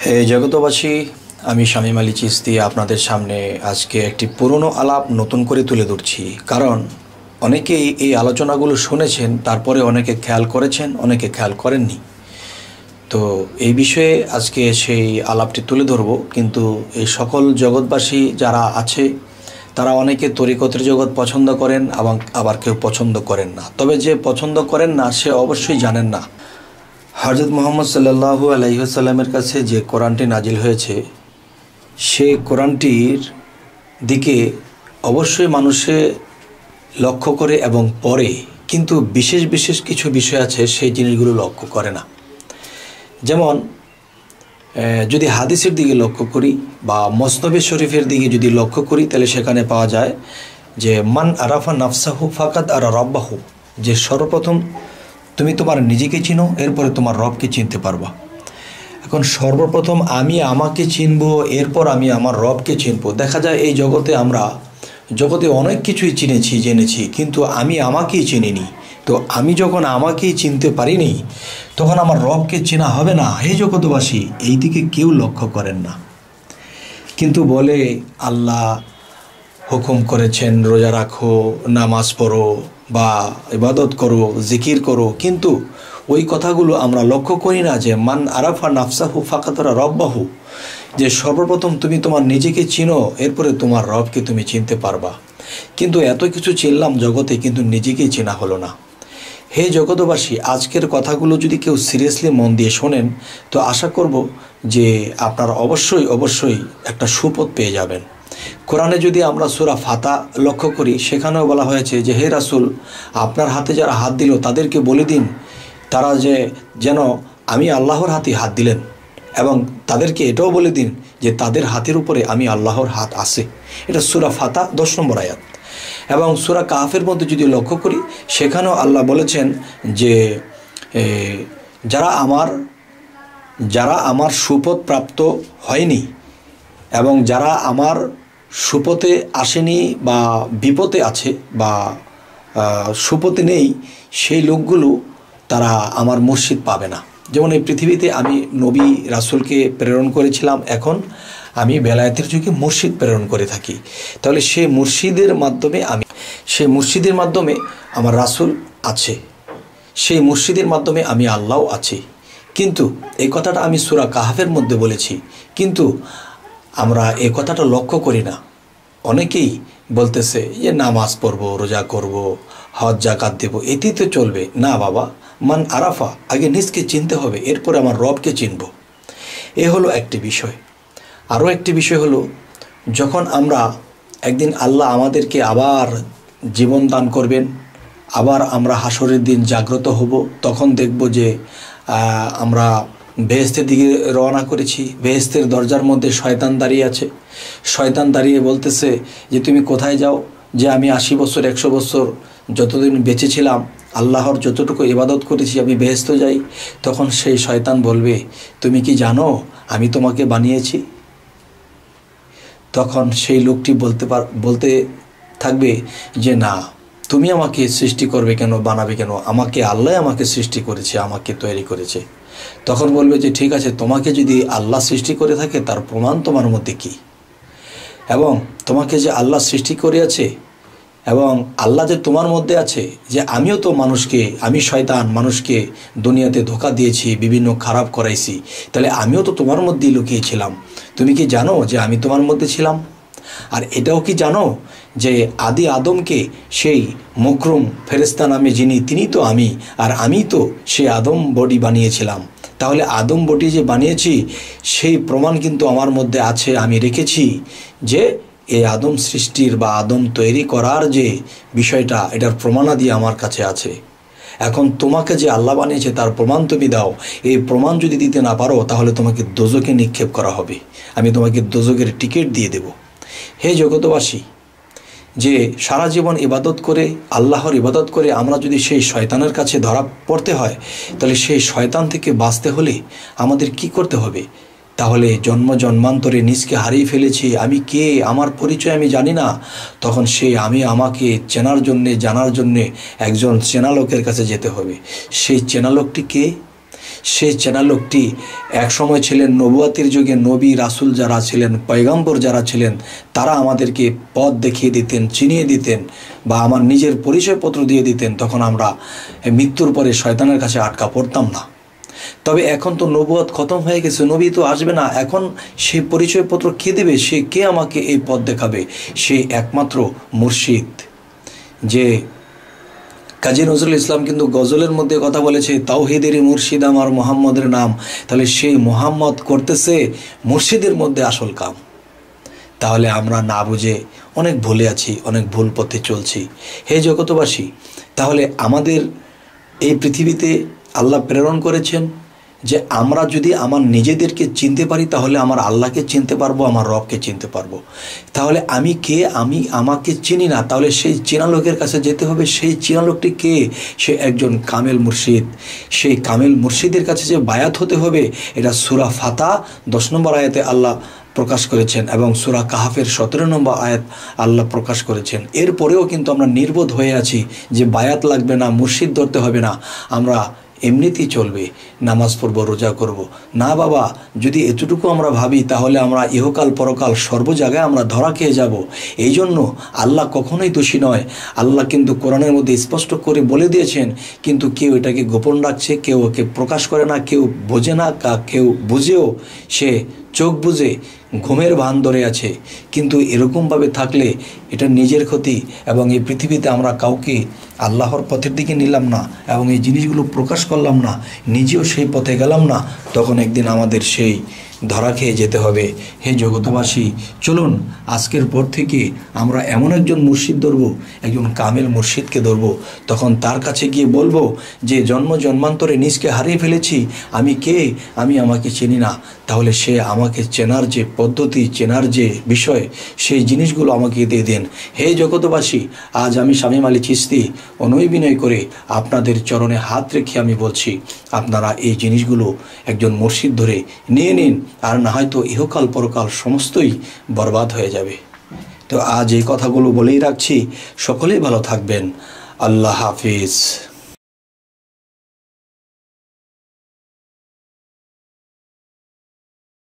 হে জগতবাসী, আমি শামীম আলী চিশতি আপনাদের সামনে আজকে একটি পুরনো আলাপ নতুন করে তুলে ধরছি। কারণ অনেকেই এই আলোচনাগুলো শুনেছেন, তারপরে অনেকে খেয়াল করেছেন, অনেকে খেয়াল করেননি। তো এই বিষয়ে আজকে সেই আলাপটি তুলে ধরব। কিন্তু এই সকল জগৎবাসী যারা আছে তারা অনেকে তরিকতের জগৎ পছন্দ করেন, আবার কেউ পছন্দ করেন না। তবে যে পছন্দ করেন না সে অবশ্যই জানেন না হযরত মুহাম্মদ সাল্লাল্লাহু আলাইহি ওয়াসাল্লামের কাছে যে কোরআনটি নাজিল হয়েছে সেই কোরআনটির দিকে অবশ্যই মানুষে লক্ষ্য করে এবং পড়ে, কিন্তু বিশেষ বিশেষ কিছু বিষয় আছে সেই জিনিসগুলো লক্ষ্য করে না। যেমন যদি হাদিসের দিকে লক্ষ্য করি বা মসনবী শরীফের দিকে যদি লক্ষ্য করি, তাহলে সেখানে পাওয়া যায় যে মান আরাফা নাফসাহু ফাকাদ আরা রব্বাহু, যে সর্বপ্রথম তুমি তোমার নিজেকে চিনো, এরপরে তোমার রবকে চিনতে পারবা। এখন সর্বপ্রথম আমি আমাকে চিনব, এরপর আমি আমার রবকে চিনব। দেখা যায় এই জগতে অনেক কিছুই জেনেছি, কিন্তু আমি আমাকেই চিনিনি। তো আমি যখন আমাকেই চিনতে পারিনি, তখন আমার রবকে চেনা হবে না। হে জগতবাসী, এই দিকে কেউ লক্ষ্য করেন না, কিন্তু বলে আল্লাহ হুকুম করেছেন রোজা রাখো, নামাজ পড়ো বা ইবাদত করো, জিকির করো, কিন্তু ওই কথাগুলো আমরা লক্ষ্য করি না যে মান আরাফা নাফসাহু ফাকাদ আরা রব্বাহু, যে সর্বপ্রথম তুমি তোমার নিজেকে চিনো, এরপরে তোমার রবকে তুমি চিনতে পারবা। কিন্তু এত কিছু চিনলাম জগতে, কিন্তু নিজেকেই চেনা হলো না। হে জগতবাসী, আজকের কথাগুলো যদি কেউ সিরিয়াসলি মন দিয়ে শোনেন, তো আশা করব যে আপনারা অবশ্যই একটা সুপথ পেয়ে যাবেন। কোরআনে যদি আমরা সূরা ফাতা লক্ষ্য করি, সেখানেও বলা হয়েছে যে হে রাসূল, আপনার হাতে যারা হাত দিল তাদেরকে বলে দিন তারা যেন আমি আল্লাহর হাতে হাত দিলেন, এবং তাদেরকে এটাও বলে দিন যে তাদের হাতের উপরে আমি আল্লাহর হাত আছে। এটা সূরা ফাতা 10 নম্বর আয়াত। এবং সূরা কাহফের মধ্যে যদি লক্ষ্য করি, সেখানেও আল্লাহ বলেছেন যে যারা আমার সুপথ প্রাপ্ত হয়নি এবং যারা আমার সুপথে আসেনি বা বিপদে আছে বা সুপথে নেই, সেই লোকগুলো তারা আমার মুর্শিদ পাবে না। যেমন এই পৃথিবীতে আমি নবী রাসূলকে প্রেরণ করেছিলাম, এখন আমি বেলায়েতের যুগে মুর্শিদ প্রেরণ করে থাকি। তাহলে সেই মুর্শিদের মাধ্যমে আমার রাসূল আছে, সেই মুর্শিদের মাধ্যমে আমি আল্লাহ আছি। কিন্তু এই কথাটা আমি সূরা কাহফের মধ্যে বলেছি, কিন্তু আমরা এই কথাটা লক্ষ্য করি না। অনেকেই বলতেছে যে নামাজ পড়ব, রোজা করব, হজ জাকাত দেব, এতেই তো চলবে না। বাবা, মান আরাফা, আগে নিজকে চিনতে হবে, এরপরে আমার রবকে চিনব। এ হলো একটি বিষয়। আরও একটি বিষয় হলো, যখন আমরা একদিন আল্লাহ আমাদেরকে আবার জীবন দান করবেন, আবার আমরা হাসরের দিন জাগ্রত হব, তখন দেখব যে আমরা বেহেশতের দিকে রওনা করেছি। বেহেশতের দরজার মধ্যে শয়তান দাঁড়িয়ে আছে। শয়তান দাঁড়িয়ে বলতেছে যে তুমি কোথায় যাও? যে আমি 80 বছর 100 বছর যতদিন বেঁচে ছিলাম, আল্লাহর যতটুকু ইবাদত করেছি, আমি বেহেশতে যাই। তখন সেই শয়তান বলবে, তুমি কি জানো আমি তোমাকে বানিয়েছি? তখন সেই লোকটি বলতে থাকবে যে না, তুমি আমাকে সৃষ্টি করবে কেন, বানাবে কেন? আল্লাহ আমাকে সৃষ্টি করেছে, আমাকে তৈরি করেছে। তখন বলবে যে ঠিক আছে, তোমাকে যদি আল্লাহ সৃষ্টি করে থাকে তার প্রমাণ তোমার মধ্যে কি? এবং তোমাকে যে আল্লাহ সৃষ্টি করেছে এবং আল্লাহ যে তোমার মধ্যে আছে, যে আমিও তো আমি শয়তান মানুষকে দুনিয়াতে ধোঁকা দিয়েছি, বিভিন্ন খারাপ করাইছি, তাহলে আমিও তো তোমার মধ্যেই লুকিয়েছিলাম। তুমি কি জানো যে আমি তোমার মধ্যে ছিলাম? আর এটাও কি জানো যে আদি আদমকে সেই মুকরম ফেরেশতা নামে যিনি, তিনি তো আমি, আর আমি তো সেই আদম বডি বানিয়েছিলাম। তাহলে আদম বডি যে বানিয়েছি সেই প্রমাণ কিন্তু আমার মধ্যে আছে, আমি রেখেছি যে এই আদম সৃষ্টির বা আদম তৈরি করার যে বিষয়টা, এটার প্রমাণাদি আমার কাছে আছে। এখন তোমাকে যে আল্লাহ বানিয়েছে তার প্রমাণ তুমি দাও। এই প্রমাণ যদি দিতে না পারো, তাহলে তোমাকে দোজখে নিক্ষেপ করা হবে, আমি তোমাকে দোজখের টিকিট দিয়ে দেব। হে জগতবাসী, যে সারা জীবন ইবাদত করে, আল্লাহর ইবাদত করে আমরা যদি সেই শয়তানের কাছে ধরা পড়তে হয়, তাহলে সেই শয়তান থেকে বাঁচতে হলে আমাদের কি করতে হবে? তাহলে জন্মান্তরে নিজকে হারিয়ে ফেলেছি, আমি কে, আমার পরিচয় আমি জানি না। তখন আমাকে জানার জন্যে একজন চেনা লোকের কাছে যেতে হবে। সেই চেনা লোকটি কে? সেই চেনা লোকটি একসময় ছিলেন নবুয়াতির যুগে নবী রাসূল যারা ছিলেন, পয়গম্বর যারা ছিলেন, তারা আমাদেরকে পথ দেখিয়ে দিতেন, চিনিয়ে দিতেন বা আমার নিজের পরিচয়পত্র দিয়ে দিতেন। তখন আমরা মৃত্যুর পরে শয়তানের কাছে আটকা পড়তাম না। তবে এখন তো নবুয়ত খতম হয়ে গেছে, নবী তো আসবে না, এখন সেই পরিচয়পত্র কে দেবে? সে কে আমাকে এই পথ দেখাবে? সে একমাত্র মুর্শিদ। যে কাজী নজরুল ইসলাম কিন্তু গজলের মধ্যে কথা বলেছে, তাওহীদেরই মুর্শিদ আমার মোহাম্মদের নাম। তাহলে সেই মোহাম্মদ করতেছে মুর্শিদের মধ্যে আসল কাম। তাহলে আমরা না বুঝে অনেক ভুলে আছি, অনেক ভুল পথে চলছি। হে জগতবাসী, তাহলে আমাদের এই পৃথিবীতে আল্লাহ প্রেরণ করেছেন যে আমরা যদি আমার নিজেদেরকে চিনতে পারি তাহলে আমার আল্লাহকে চিনতে পারবো, আমার রবকে চিনতে পারবো। তাহলে আমি কে? আমি আমাকে চিনি না, তাহলে সেই চেনা লোকের কাছে যেতে হবে। সেই চেনা লোকটি কে? সে একজন কামেল মুর্শিদ। সেই কামেল মুর্শিদের কাছে যে বায়াত হতে হবে, এটা সূরা ফাতা 10 নম্বর আয়াতে আল্লাহ প্রকাশ করেছেন এবং সূরা কাহাফের 17 নম্বর আয়াত আল্লাহ প্রকাশ করেছেন। এরপরেও কিন্তু আমরা নির্বোধ হয়ে আছি যে বায়াত লাগবে না, মুর্শিদ ধরতে হবে না, আমরা এমনিতেই চলবে, নামাজ পড়ব, রোজা করব। না বাবা, যদি এতটুকু আমরা ভাবি তাহলে আমরা ইহকাল পরকাল সর্ব জায়গায় আমরা ধরা খেয়ে যাব। এই জন্য আল্লাহ কখনোই দোষী নয়। আল্লাহ কিন্তু কোরআনের মধ্যে স্পষ্ট করে বলে দিয়েছেন, কিন্তু কেউ এটাকে গোপন রাখছে, কেউ ওকে প্রকাশ করে না, কেউ বোঝে না, কেউ বুঝেও সে চোখ বুঝে ঘুমের ভান ধরে আছে। কিন্তু এরকমভাবে থাকলে এটা নিজের ক্ষতি এবং এই পৃথিবীতে আমরা কাউকে আল্লাহর পথের দিকে নিলাম না এবং এই জিনিসগুলো প্রকাশ করলাম না, নিজেও সেই পথে গেলাম না, তখন একদিন আমাদের সেই ধরা খেয়ে যেতে হবে। হে জগতবাসী, চলুন আজকের পর থেকে আমরা এমন একজন মুর্শিদ ধরব, একজন কামেল মুর্শিদকে ধরব। তখন তার কাছে গিয়ে বলবো যে জন্ম জন্মান্তরে নিজকে হারিয়ে ফেলেছি, আমি কে? আমি আমাকে চিনি না। তাহলে সে আমাকে চেনার যে পদ্ধতি, চেনার যে বিষয়, সেই জিনিসগুলো আমাকে দিয়ে দেন। হে জগতবাসী, আজ আমি শামীম আলী চিশতি অনৈবিনয় করে আপনাদের চরণে হাত রেখে আমি বলছি, আপনারা এই জিনিসগুলো একজন মুর্শিদ ধরে নিয়ে নিন, আর না হয়তো ইহকাল পরকাল সমস্তই বরবাদ হয়ে যাবে। তো আজ এই কথাগুলো বলেই রাখছি, সকলেই ভালো থাকবেন। আল্লাহ হাফিজ।